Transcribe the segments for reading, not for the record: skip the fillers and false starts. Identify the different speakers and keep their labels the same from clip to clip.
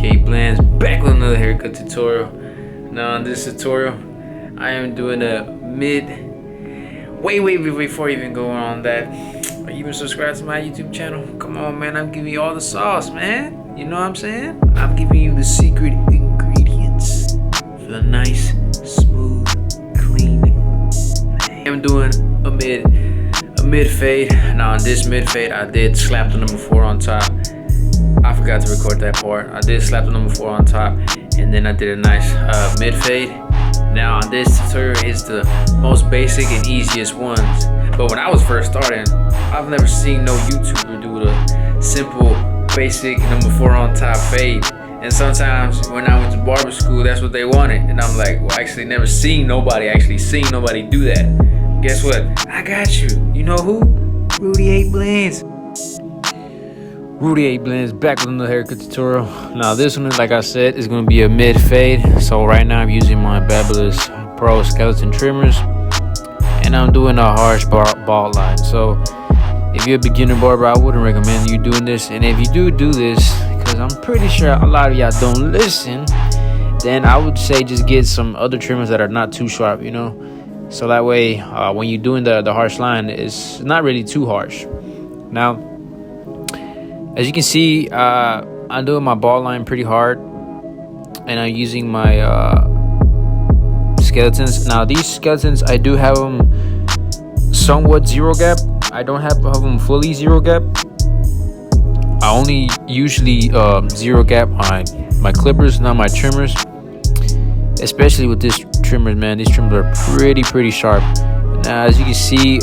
Speaker 1: Okay, Blends back with another haircut tutorial. Now in this tutorial, I am doing a mid. Wait, before you even go on that, are you even subscribed to my YouTube channel? Come on, man, I'm giving you all the sauce, man. You know what I'm saying? I'm giving you the secret ingredients for the nice, smooth, clean. I'm doing a mid fade. Now on this mid fade, I did slap the number 4 on top. I forgot to record that part. I did slap the number 4 on top, and then I did a nice mid fade. Now on this tutorial is the most basic and easiest ones. But when I was first starting, I've never seen no YouTuber do the simple, basic number 4 on top fade. And sometimes when I went to barber school, that's what they wanted. And I'm like, well, I actually never seen nobody do that. Guess what? I got you. You know who? Rudy 8 Blends. Rudy 8 Blends back with another haircut tutorial. Now this one, like I said, is going to be a mid fade. So right now I'm using my Barber Pro skeleton trimmers, and I'm doing a harsh bald line. So if you're a beginner barber, I wouldn't recommend you doing this. And if you do this, because I'm pretty sure a lot of y'all don't listen, then I would say just get some other trimmers that are not too sharp, you know. So that way, when you're doing the harsh line, it's not really too harsh. Now, as you can see, I'm doing my ball line pretty hard, and I'm using my skeletons. Now these skeletons, I do have them somewhat zero gap. I don't have them fully zero gap. I only usually zero gap on my clippers, not my trimmers. Especially with this trimmers, man, these trimmers are pretty sharp. Now as you can see,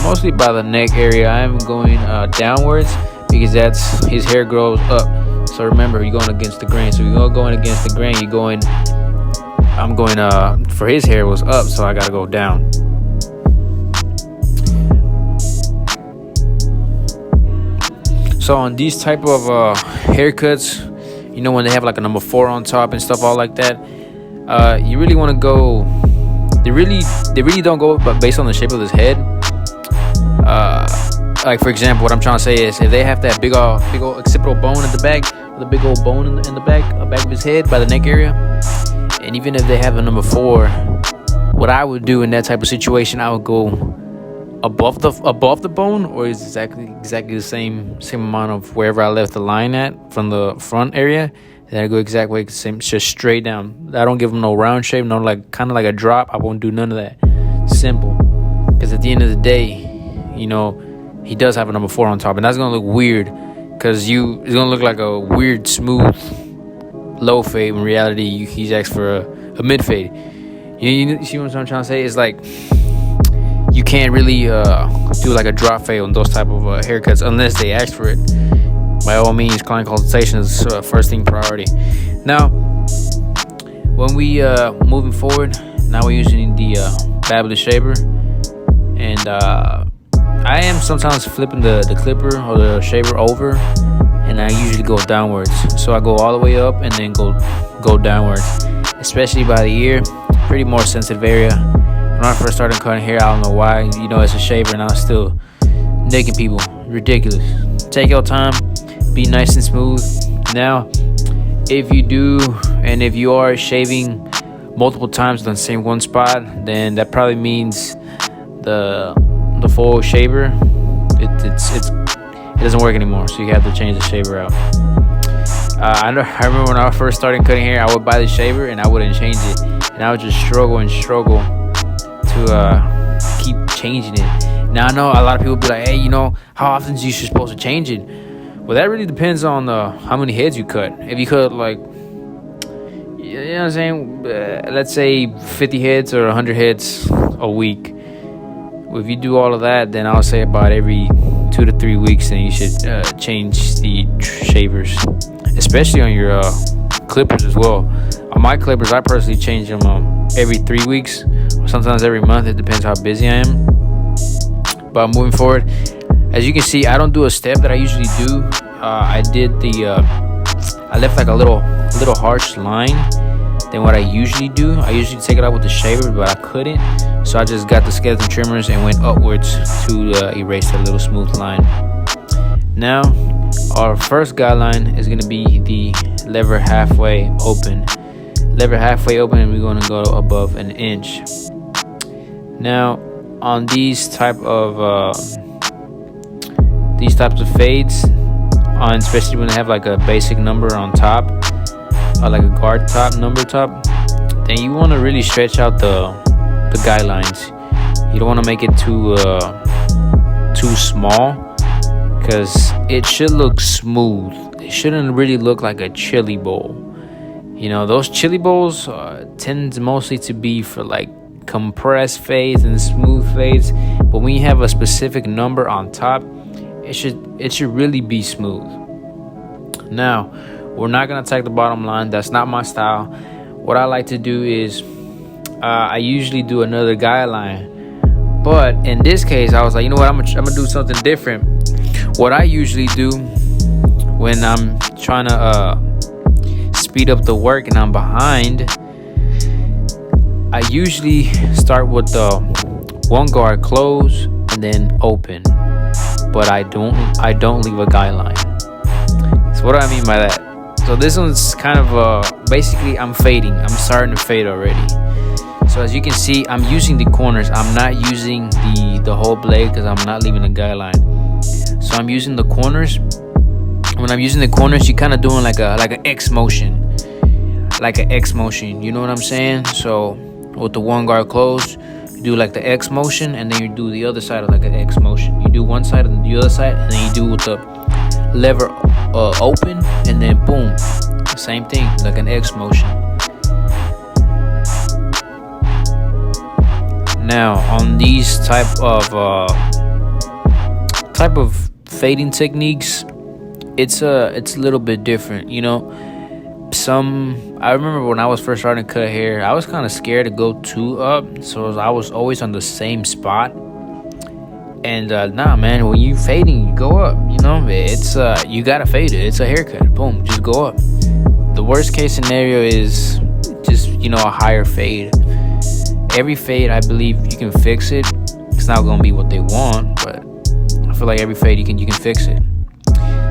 Speaker 1: mostly by the neck area, I am going downwards, because that's his hair grows up. So remember, you're going against the grain. So you're going against the grain, I'm going for his hair was up, so I gotta go down. So on these type of haircuts, you know, when they have like a number 4 on top and stuff all like that, you really want to go, they really don't go but based on the shape of his head. Like for example, what I'm trying to say is, if they have that big old occipital bone at the back, the big old bone in the back of his head by the neck area, and even if they have a number 4, what I would do in that type of situation, I would go above the bone, or is exactly the same amount of wherever I left the line at from the front area. Then I go exact way, just straight down. I don't give them no round shape, no like kind of like a drop. I won't do none of that. Simple, because at the end of the day, you know, he does have a number 4 on top, and that's gonna look weird, because it's gonna look like a weird smooth low fade. In reality, he's asked for a mid fade. You see what I'm trying to say? It's like you can't really do like a drop fade on those type of haircuts unless they ask for it. By all means, client consultation is first thing priority. Now, when we moving forward, now we're using the Barber shaver, and I am sometimes flipping the clipper or the shaver over, and I usually go downwards. So I go all the way up and then go downwards, especially by the ear, pretty more sensitive area. When I first started cutting hair, I don't know why, you know, it's a shaver and I'm still nicking people. Ridiculous. Take your time, be nice and smooth. Now, if you are shaving multiple times on the same one spot, then that probably means the full shaver, it doesn't work anymore, so you have to change the shaver out. I remember when I first started cutting hair, I would buy the shaver and I wouldn't change it, and I would just struggle to keep changing it. Now I know a lot of people be like, hey, you know, how often are you supposed to change it? Well, that really depends on how many heads you cut. If you cut like, you know what I'm saying, let's say 50 heads or 100 heads a week. If you do all of that, then I'll say about every 2 to 3 weeks, then you should change the shavers, especially on your clippers as well. On my clippers, I personally change them every 3 weeks, or sometimes every month. It depends how busy I am. But moving forward, as you can see, I don't do a step that I usually do. I left like a little harsh line than what I usually do. I usually take it out with the shaver, but I couldn't, so I just got the skeleton trimmers and went upwards to erase that little smooth line. Now our first guideline is going to be the lever halfway open. Lever halfway open, and we're going to go above an inch. Now on these types of fades, on especially when they have like a basic number on top, or like a guard top, number top, then you want to really stretch out the guidelines. You don't want to make it too small, because it should look smooth. It shouldn't really look like a chili bowl. You know, those chili bowls tend mostly to be for like compressed fades and smooth fades, but when you have a specific number on top, it should really be smooth. Now, we're not gonna attack the bottom line. That's not my style. What I like to do is I usually do another guideline, but in this case I was like, you know what, I'm gonna do something different. What I usually do when I'm trying to speed up the work and I'm behind, I usually start with the one guard close and then open, but I don't leave a guideline. So what do I mean by that? So this one's kind of basically I'm fading. I'm starting to fade already. So as you can see, I'm using the corners. I'm not using the whole blade because I'm not leaving a guideline. So I'm using the corners. When I'm using the corners, you're kind of doing like an X motion, You know what I'm saying? So with the one guard closed, you do like the X motion, and then you do the other side of like an X motion. You do one side and the other side, and then you do with the lever open, and then boom, same thing, like an X motion. Now on these type of fading techniques, it's a little bit different, you know. I remember when I was first starting to cut hair, I was kind of scared to go too up, so I was always on the same spot. And nah, man, when you fading, you go up. You know, it's you gotta fade it. It's a haircut. Boom, just go up. The worst case scenario is just, you know, a higher fade. Every fade, I believe you can fix it. It's not gonna be what they want, but I feel like every fade you can fix it.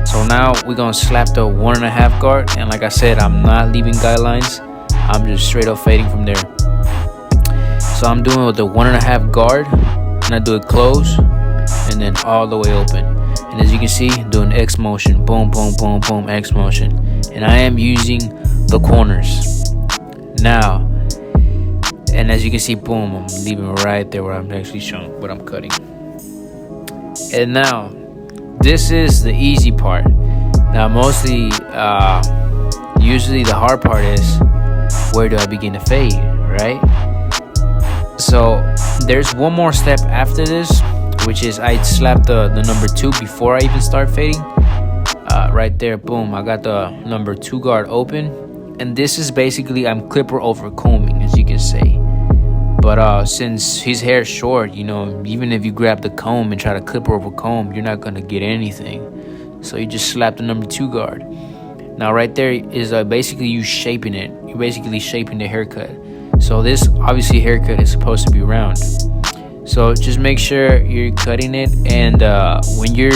Speaker 1: So now we're gonna slap the 1.5 guard, and like I said, I'm not leaving guidelines. I'm just straight up fading from there. So I'm doing with the 1.5 guard, and I do it close, and then all the way open. And as you can see, doing X motion, boom, boom, boom, boom, X motion. And I am using the corners now. And as you can see, boom, I'm leaving right there where I'm actually showing what I'm cutting. And now, this is the easy part. Now, mostly, usually the hard part is, where do I begin to fade, right? So there's one more step after this, which is I slap the number 2 before I even start fading. Right there, boom, I got the number 2 guard open. And this is basically, I'm clipper over combing, as you can say. But since his hair is short, you know, even if you grab the comb and try to clip over comb, you're not gonna get anything. So you just slap the number 2 guard. Now right there is basically you shaping it. You're basically shaping the haircut. So this obviously haircut is supposed to be round. So just make sure you're cutting it, and when you're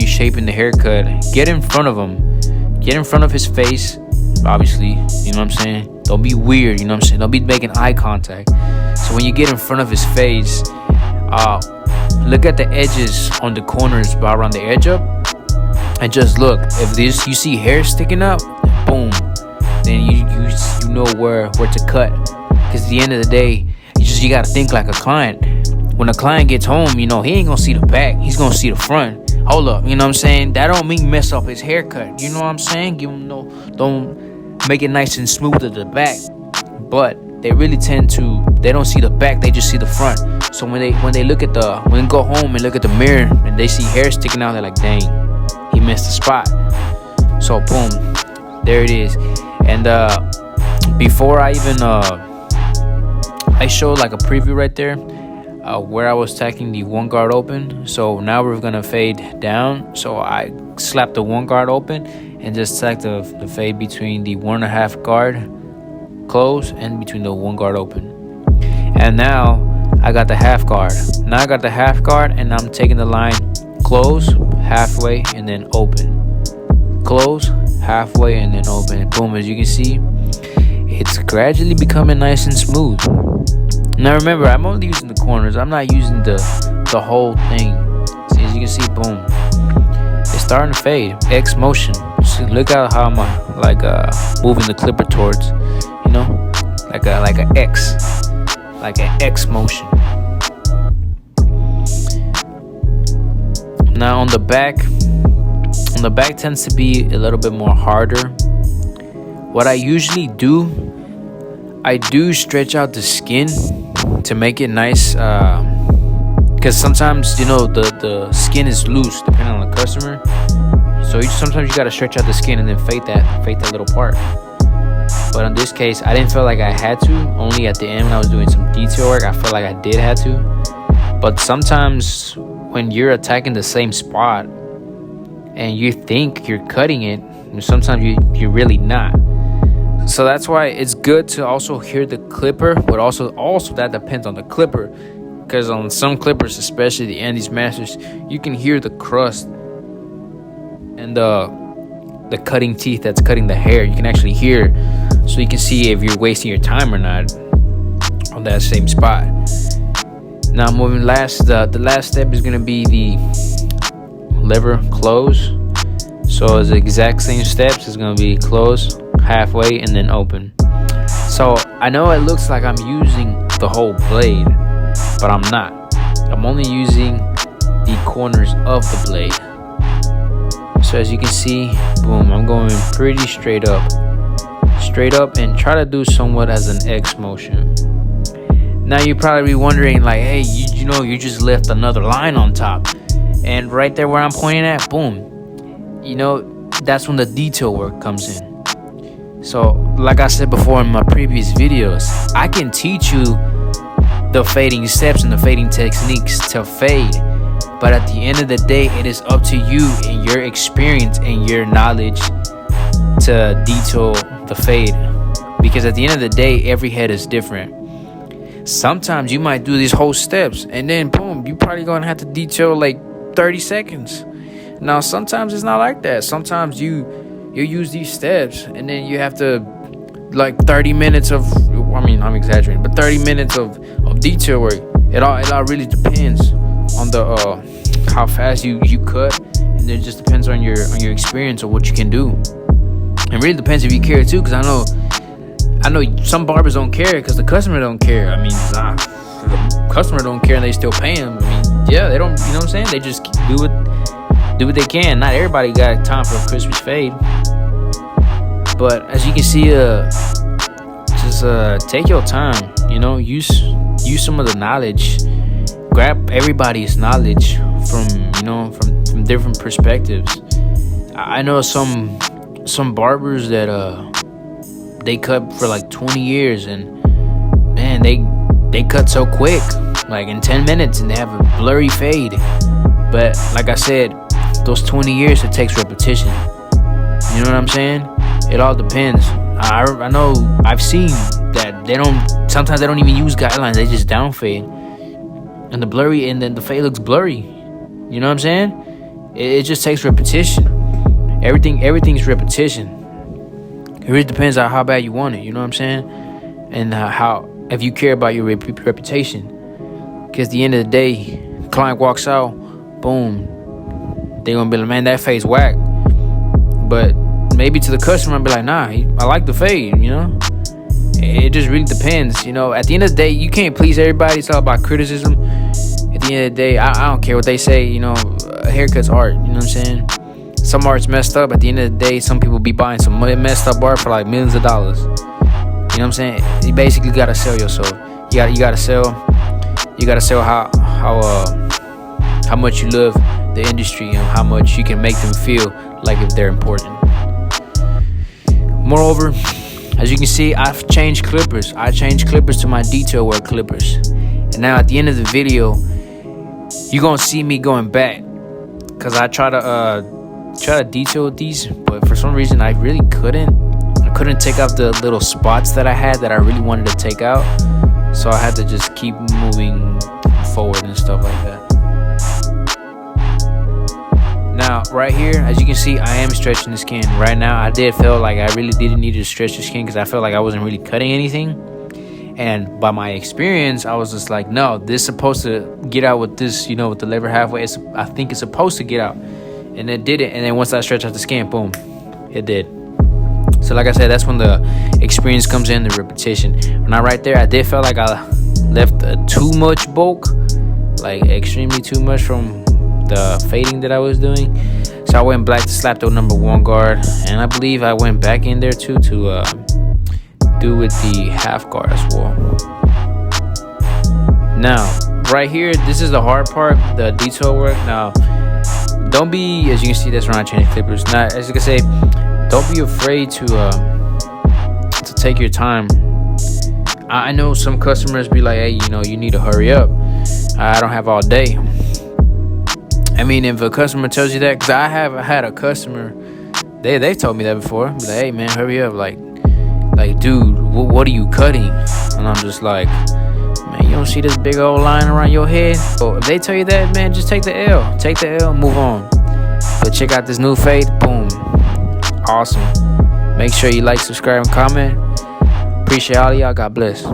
Speaker 1: shaping the haircut, get in front of him. Get in front of his face, obviously, you know what I'm saying? Don't be weird, you know what I'm saying? Don't be making eye contact. So when you get in front of his face, look at the edges on the corners around the edge up, and just look. If you see hair sticking up, boom, then you know where to cut. Because at the end of the day, you gotta think like a client. When a client gets home, you know, he ain't gonna see the back, he's gonna see the front. Hold up, you know what I'm saying? That don't mean mess up his haircut, you know what I'm saying? Don't make it nice and smooth at the back. But they really they don't see the back, they just see the front. So when they go home and look at the mirror and they see hair sticking out, they're like, dang, he missed the spot. So boom, there it is. And before I even I showed like a preview right there where I was tacking the 1 guard open. So now we're gonna fade down. So I slapped the 1 guard open and just tacked the fade between the 1.5 guard close and between the 1 guard open. And now I got the half guard. Now I got the half guard, and I'm taking the line close, halfway, and then open. Close, halfway, and then open. And boom, as you can see, it's gradually becoming nice and smooth. Now remember, I'm only using the corners. I'm not using the whole thing. See, as you can see, boom, it's starting to fade. X motion. See, look at how I'm like moving the clipper towards, you know, like an X motion. Now on the back tends to be a little bit more harder. What I usually do, I do stretch out the skin to make it nice, because sometimes, you know, the skin is loose depending on the customer. So sometimes you gotta stretch out the skin and then fade that little part. But in this case, I didn't feel like I had to. Only at the end when I was doing some detail work, I felt like I did have to. But sometimes when you're attacking the same spot and you think you're cutting it, sometimes you're really not. So that's why it's good to also hear the clipper, but also that depends on the clipper, because on some clippers, especially the Andes Masters, you can hear the crust and the cutting teeth that's cutting the hair. You can actually hear, so you can see if you're wasting your time or not on that same spot. Now moving the last step is gonna be the lever close. So it's the exact same steps. It's gonna be close, halfway, and then open. So I know it looks like I'm using the whole blade, but I'm not. I'm only using the corners of the blade. So as you can see, boom, I'm going pretty straight up, and try to do somewhat as an X motion. Now you're probably wondering, like, hey, you know, you just left another line on top, and right there where I'm pointing at, boom, you know, that's when the detail work comes in. So like I said before in my previous videos, I can teach you the fading steps and the fading techniques to fade, but at the end of the day, it is up to you and your experience and your knowledge to detail the fade, because at the end of the day, every head is different. Sometimes you might do these whole steps and then boom, you probably gonna have to detail like 30 seconds. Now sometimes it's not like that. Sometimes you use these steps and then you have to, like, 30 minutes of, I mean, I'm exaggerating, but 30 minutes of detail work. It all really depends on the how fast you cut, and it just depends on your experience or what you can do. It really depends if you care too, because I know some barbers don't care because the customer don't care. I mean, the customer don't care and they still pay them. I mean, yeah, they don't, you know what I'm saying? They just do what they can. Not everybody got time for a Christmas fade. But as you can see, just take your time, you know, use some of the knowledge. Grab everybody's knowledge from different perspectives. I know some barbers that they cut for like 20 years, and man, they cut so quick, like in 10 minutes, and they have a blurry fade. But like I said, those 20 years, it takes repetition. You know what I'm saying? It all depends. I know I've seen that sometimes they don't even use guidelines, they just down fade, and then the fade looks blurry. You know what I'm saying? It just takes repetition. Everything's repetition. It really depends on how bad you want it, you know what I'm saying? And if you care about your reputation. Because at the end of the day, client walks out, boom, they gonna be like, man, that fade's whack. But maybe to the customer, I'll be like, nah, I like the fade, you know? It just really depends, you know? At the end of the day, you can't please everybody. It's all about criticism. At the end of the day, I don't care what they say, you know? A haircut's art, you know what I'm saying? Some art's messed up. At the end of the day, some people be buying some messed up art for like millions of dollars. You know what I'm saying? You basically gotta sell yourself. You gotta sell how much you love the industry and how much you can make them feel like if they're important. Moreover, as you can see, I've changed clippers. I changed clippers to my detail work clippers. And now at the end of the video, you're gonna see me going back, because I try to detail these, but for some reason I really couldn't take out the little spots that I had that I really wanted to take out, so I had to just keep moving forward and stuff like that. Now, right here, as you can see, I am stretching the skin. Right now, I did feel like I really didn't need to stretch the skin because I felt like I wasn't really cutting anything. And by my experience, I was just like, no, this is supposed to get out with this, you know, with the lever halfway. I think it's supposed to get out. And it did it. And then once I stretched out the skin, boom, it did. So like I said, that's when the experience comes in, the repetition. When I right there, I did feel like I left too much bulk, like extremely too much from the fading that I was doing. So I went back to slap the number 1 guard, and I believe I went back in there too to do with the half guard as well. Now right here, this is the hard part, the detail work. Now don't be, as you can see, that's when I change clippers. Now, as you can say, don't be afraid to take your time. I know some customers be like, hey, you know, you need to hurry up, I don't have all day. I mean, if a customer tells you that, because I have had a customer, they've told me that before, be like, hey man, hurry up, like dude, what are you cutting? And I'm just like, man, you don't see this big old line around your head? So if they tell you that, man, just take the L, move on. But check out this new fade, boom, awesome. Make sure you like, subscribe, and comment. Appreciate all of y'all. God bless.